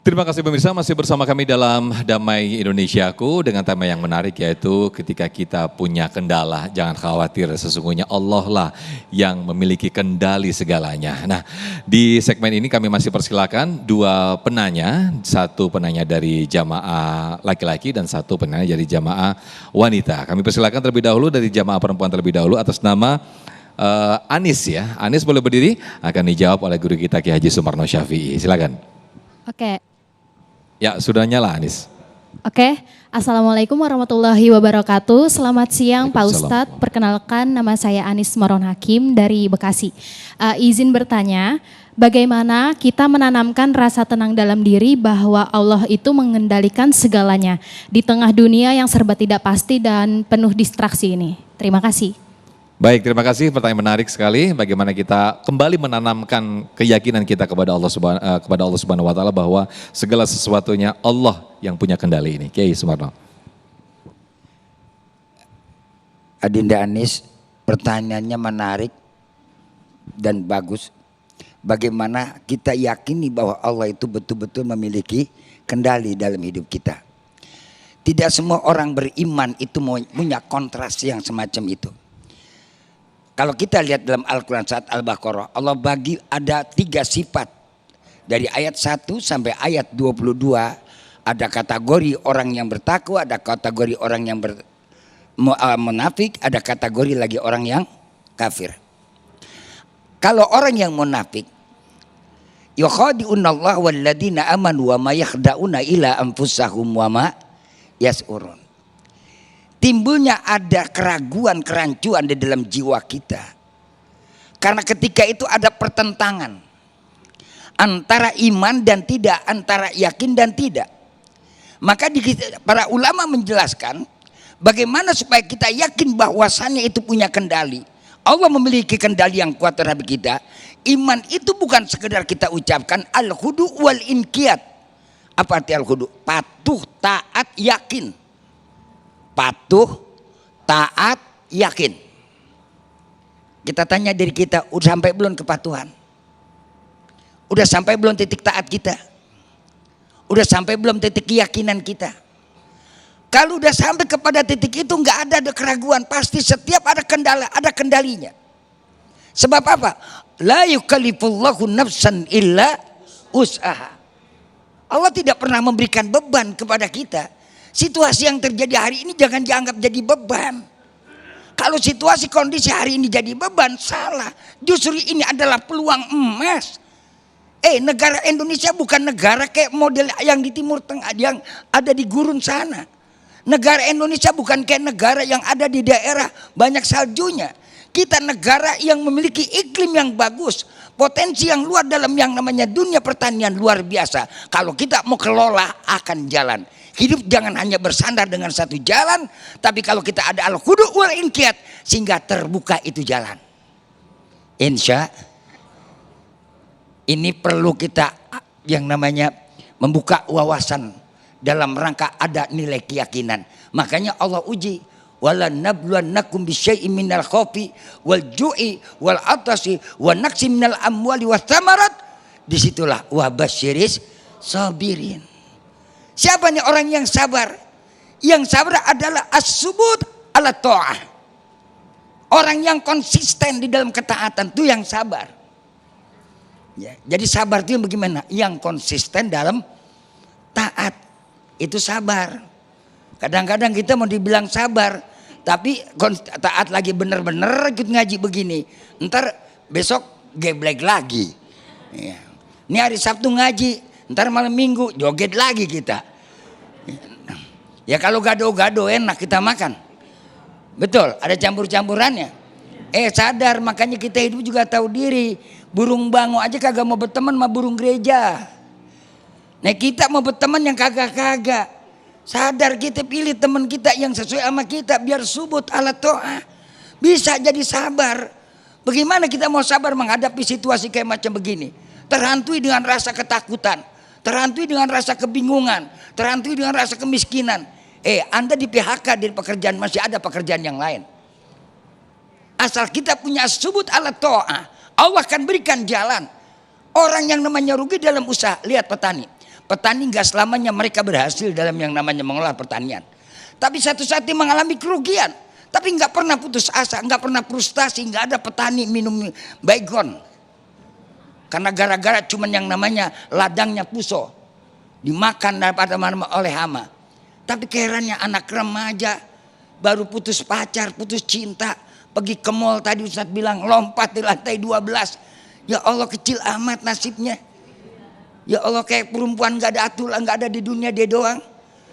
Terima kasih pemirsa, masih bersama kami dalam Damai Indonesiaku dengan tema yang menarik, yaitu ketika kita punya kendala, jangan khawatir, sesungguhnya Allah lah yang memiliki kendali segalanya. Nah, di segmen ini kami masih persilakan dua penanya, satu penanya dari jamaah laki-laki dan satu penanya dari jamaah wanita. Kami persilakan terlebih dahulu dari jamaah perempuan terlebih dahulu atas nama Anis ya. Anis boleh berdiri, akan dijawab oleh guru kita Ki Haji Sumarno Syafi'i. Silakan. Oke. Ya, sudah nyala Anis. Oke, Assalamualaikum warahmatullahi wabarakatuh. Selamat siang Pak Ustadz. Perkenalkan, nama saya Anis Maron Hakim dari Bekasi. Izin bertanya, bagaimana kita menanamkan rasa tenang dalam diri bahwa Allah itu mengendalikan segalanya di tengah dunia yang serba tidak pasti dan penuh distraksi ini? Terima kasih. Baik, terima kasih. Pertanyaan menarik sekali. Bagaimana kita kembali menanamkan keyakinan kita kepada Allah Subhanahu wa taala bahwa segala sesuatunya Allah yang punya kendali ini. Kiai Sumarno. Adinda Anis, pertanyaannya menarik dan bagus. Bagaimana kita yakini bahwa Allah itu betul-betul memiliki kendali dalam hidup kita. Tidak semua orang beriman itu punya kontras yang semacam itu. Kalau kita lihat dalam Al-Quran saat Al-Baqarah, Allah bagi ada 3 sifat. Dari ayat 1 sampai ayat 22, ada kategori orang yang bertakwa, ada kategori orang yang munafik, ada kategori lagi orang yang kafir. Kalau orang yang munafik, yukhadi'unallaha walladzina amanu wa ma yakhda'una ila anfusahum wa ma yas'urun. Timbulnya ada keraguan, kerancuan di dalam jiwa kita. Karena ketika itu ada pertentangan antara iman dan tidak, antara yakin dan tidak. Maka para ulama menjelaskan bagaimana supaya kita yakin bahwasannya itu punya kendali. Allah memiliki kendali yang kuat terhadap kita. Iman itu bukan sekedar kita ucapkan al-khudu wal inqiyad. Apa arti al-khudu? Patuh, taat, yakin. Patuh, taat, yakin. Kita tanya diri kita, udah sampai belum kepatuhan? Udah sampai belum titik taat kita? Udah sampai belum titik keyakinan kita? Kalau udah sampai kepada titik itu nggak ada keraguan, pasti setiap ada kendala, ada kendalinya. Sebab apa? La yukallifullahu nafsan illa usaha. Allah tidak pernah memberikan beban kepada kita. Situasi yang terjadi hari ini jangan dianggap jadi beban. Kalau situasi kondisi hari ini jadi beban, salah. Justru ini adalah peluang emas. Negara Indonesia bukan negara kayak model yang di Timur Tengah, yang ada di gurun sana. Negara Indonesia bukan kayak negara yang ada di daerah banyak saljunya. Kita negara yang memiliki iklim yang bagus, potensi yang luar dalam yang namanya dunia pertanian luar biasa. Kalau kita mau kelola akan jalan. Hidup jangan hanya bersandar dengan satu jalan, tapi kalau kita ada al-khudu wal inqiyad sehingga terbuka itu jalan. Insya ini perlu kita yang namanya membuka wawasan dalam rangka ada nilai keyakinan. Makanya Allah uji, wala nabluwannakum bisyai'in minal khaufi wal ju'i wal atasi wa naqsi minal amwali was thamarat. Disitulah wa basyiris sabirin. Siapa nih orang yang sabar? Yang sabar adalah as-subut ala ta'ah. Orang yang konsisten di dalam ketaatan itu yang sabar. Ya, jadi sabar itu bagaimana? Yang konsisten dalam taat. Itu sabar. Kadang-kadang kita mau dibilang sabar, tapi taat lagi bener-bener ikut ngaji begini. Ntar besok geblek lagi. Ya. Ini hari Sabtu ngaji, ntar malam Minggu joget lagi kita. Ya kalau gado-gado enak kita makan. Betul, ada campur-campurannya. Sadar, makanya kita hidup juga tahu diri. Burung bango aja kagak mau berteman sama burung gereja. Nah kita mau berteman yang kagak-kagak. Sadar, kita pilih teman kita yang sesuai sama kita biar subut ala to'ah. Bisa jadi sabar. Bagaimana kita mau sabar menghadapi situasi kayak macam begini? Terhantui dengan rasa ketakutan, terhantui dengan rasa kebingungan, terhantui dengan rasa kemiskinan. Anda di PHK di pekerjaan, masih ada pekerjaan yang lain. Asal kita punya subut ala to'ah, Allah akan berikan jalan. Orang yang namanya rugi dalam usaha, lihat petani. Petani nggak selamanya mereka berhasil dalam yang namanya mengelola pertanian. Tapi satu saat dia mengalami kerugian. Tapi nggak pernah putus asa, nggak pernah frustasi, nggak ada petani minum baygon. Karena gara-gara cuman yang namanya ladangnya puso. Dimakan daripada oleh hama. Tapi keherannya anak remaja baru putus pacar, putus cinta. Pergi ke mall tadi Ustadz bilang lompat di lantai 12. Ya Allah kecil amat nasibnya. Ya Allah kayak perempuan gak ada aturan, gak ada di dunia dia doang.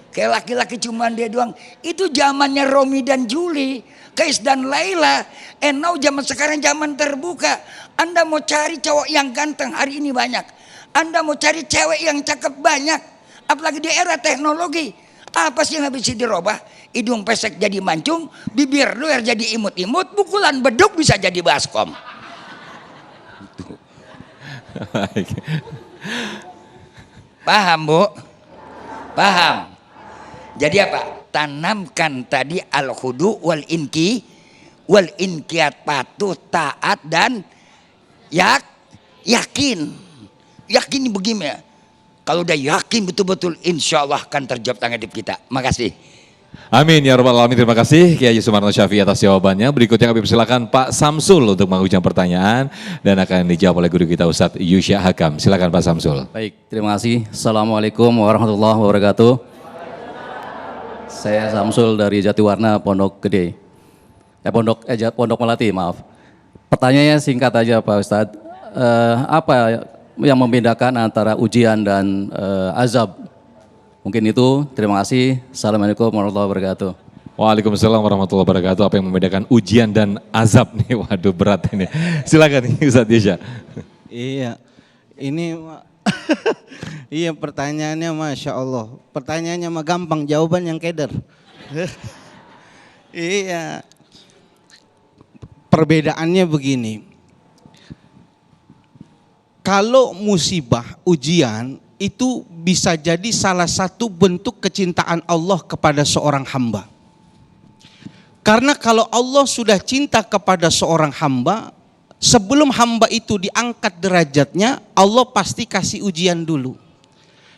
Kayak laki-laki cuman dia doang. Itu zamannya Romi dan Juli, Kais dan Laila. Now zaman sekarang zaman terbuka. Anda mau cari cowok yang ganteng hari ini banyak. Anda mau cari cewek yang cakep banyak. Apalagi di era teknologi. Apa sih yang bisa dirubah? Hidung pesek jadi mancung, bibir luar jadi imut-imut, pukulan beduk bisa jadi baskom. Paham Bu? Paham. Jadi apa? Tanamkan tadi al-khudu wal inqiyat, patuh, taat dan yakin. Yakin begini ya. Kalau udah yakin betul-betul insya Allah akan terjawab tangan hidup kita. Makasih. Amin ya rabbal alamin. Terima kasih Kiai Sumarno Syafi'i atas jawabannya. Berikutnya kami persilakan Pak Samsul untuk mengajukan pertanyaan dan akan dijawab oleh guru kita Ustadz Yusya Hakam. Silakan Pak Samsul. Baik, terima kasih. Assalamualaikum warahmatullahi wabarakatuh. Saya Samsul dari Jatiwarna, Pondok Gede. Pondok Melati, maaf. Pertanyaannya singkat aja Pak Ustadz. Apa yang membedakan antara ujian dan azab? Mungkin itu, terima kasih. Assalamualaikum warahmatullahi wabarakatuh. Waalaikumsalam warahmatullahi wabarakatuh. Apa yang membedakan ujian dan azab nih? Waduh berat ini. Silakan Ustadz Yusya. Iya, ini iya pertanyaannya Masya Allah. Pertanyaannya mah gampang, jawaban yang keder. Iya, perbedaannya begini. Kalau musibah, ujian, itu bisa jadi salah satu bentuk kecintaan Allah kepada seorang hamba. Karena kalau Allah sudah cinta kepada seorang hamba, sebelum hamba itu diangkat derajatnya, Allah pasti kasih ujian dulu.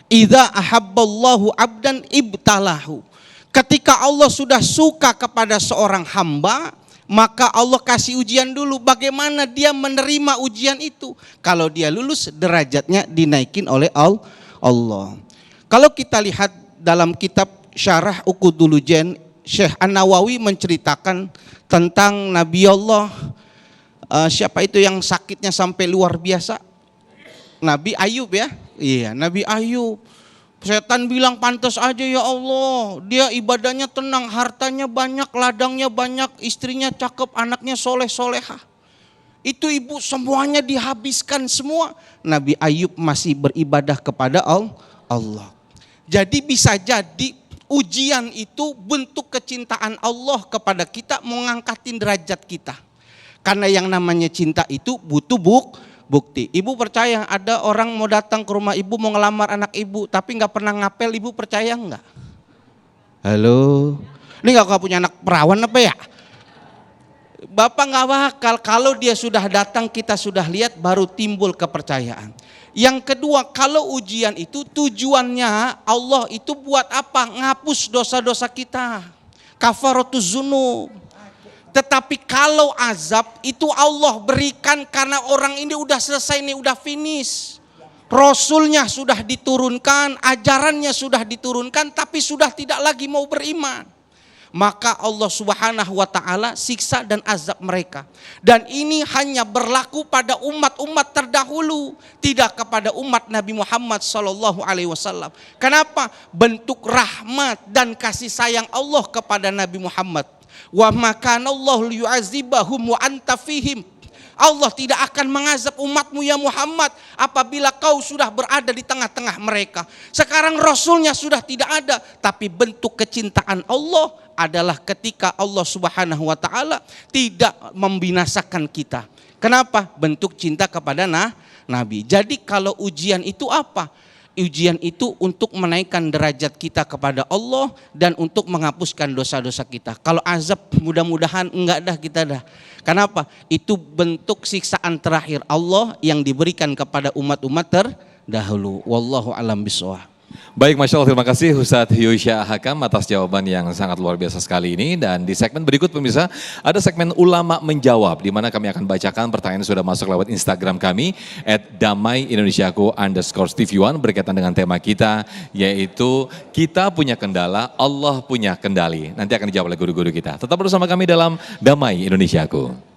Idza ahabballahu abdan ibtalahu. Ketika Allah sudah suka kepada seorang hamba, maka Allah kasih ujian dulu. Bagaimana dia menerima ujian itu? Kalau dia lulus, derajatnya dinaikin oleh Allah. Kalau kita lihat dalam kitab Syarah Uqudul-Lujain, Syekh An-Nawawi menceritakan tentang Nabi Allah, siapa itu yang sakitnya sampai luar biasa? Nabi Ayub ya? Iya, Nabi Ayub. Setan bilang pantas aja ya Allah, dia ibadahnya tenang, hartanya banyak, ladangnya banyak, istrinya cakep, anaknya soleh-solehah. Itu ibu semuanya dihabiskan semua. Nabi Ayub masih beribadah kepada Allah. Jadi bisa jadi ujian itu bentuk kecintaan Allah kepada kita, mengangkatin derajat kita. Karena yang namanya cinta itu butuh bukti. Ibu percaya ada orang mau datang ke rumah ibu mau ngelamar anak ibu tapi nggak pernah ngapel, ibu percaya nggak? Halo, ini nggak punya anak perawan apa ya? Bapak nggak bakal, kalau dia sudah datang kita sudah lihat baru timbul kepercayaan. Yang kedua, kalau ujian itu tujuannya Allah itu buat apa? Ngapus dosa-dosa kita. Kafaratuz dzunub. Tetapi kalau azab itu Allah berikan karena orang ini udah selesai nih, udah finish. Rasulnya sudah diturunkan, ajarannya sudah diturunkan, tapi sudah tidak lagi mau beriman. Maka Allah Subhanahu wa ta'ala siksa dan azab mereka. Dan ini hanya berlaku pada umat-umat terdahulu, tidak kepada umat Nabi Muhammad SAW. Kenapa? Bentuk rahmat dan kasih sayang Allah kepada Nabi Muhammad. Wa makanallahu liyu'azibahum wa anta fihim. Allah tidak akan mengazab umatmu ya Muhammad apabila kau sudah berada di tengah-tengah mereka. Sekarang Rasulnya sudah tidak ada, tapi bentuk kecintaan Allah adalah ketika Allah Subhanahu wa ta'ala tidak membinasakan kita. Kenapa? Bentuk cinta kepada Nabi. Jadi kalau ujian itu apa? Ujian itu untuk menaikkan derajat kita kepada Allah dan untuk menghapuskan dosa-dosa kita. Kalau azab mudah-mudahan enggak dah kita dah. Kenapa? Itu bentuk siksaan terakhir Allah yang diberikan kepada umat-umat dahulu. Wallahu alam bisawab. Baik, Masya Allah, terima kasih Ustadz Yusya Hakam atas jawaban yang sangat luar biasa sekali ini. Dan di segmen berikut pemirsa, ada segmen Ulama Menjawab, di mana kami akan bacakan pertanyaan yang sudah masuk lewat Instagram kami, @damai_indonesiaku_tv1, berkaitan dengan tema kita, yaitu kita punya kendala, Allah punya kendali. Nanti akan dijawab oleh guru-guru kita. Tetap bersama kami dalam Damai Indonesiaku.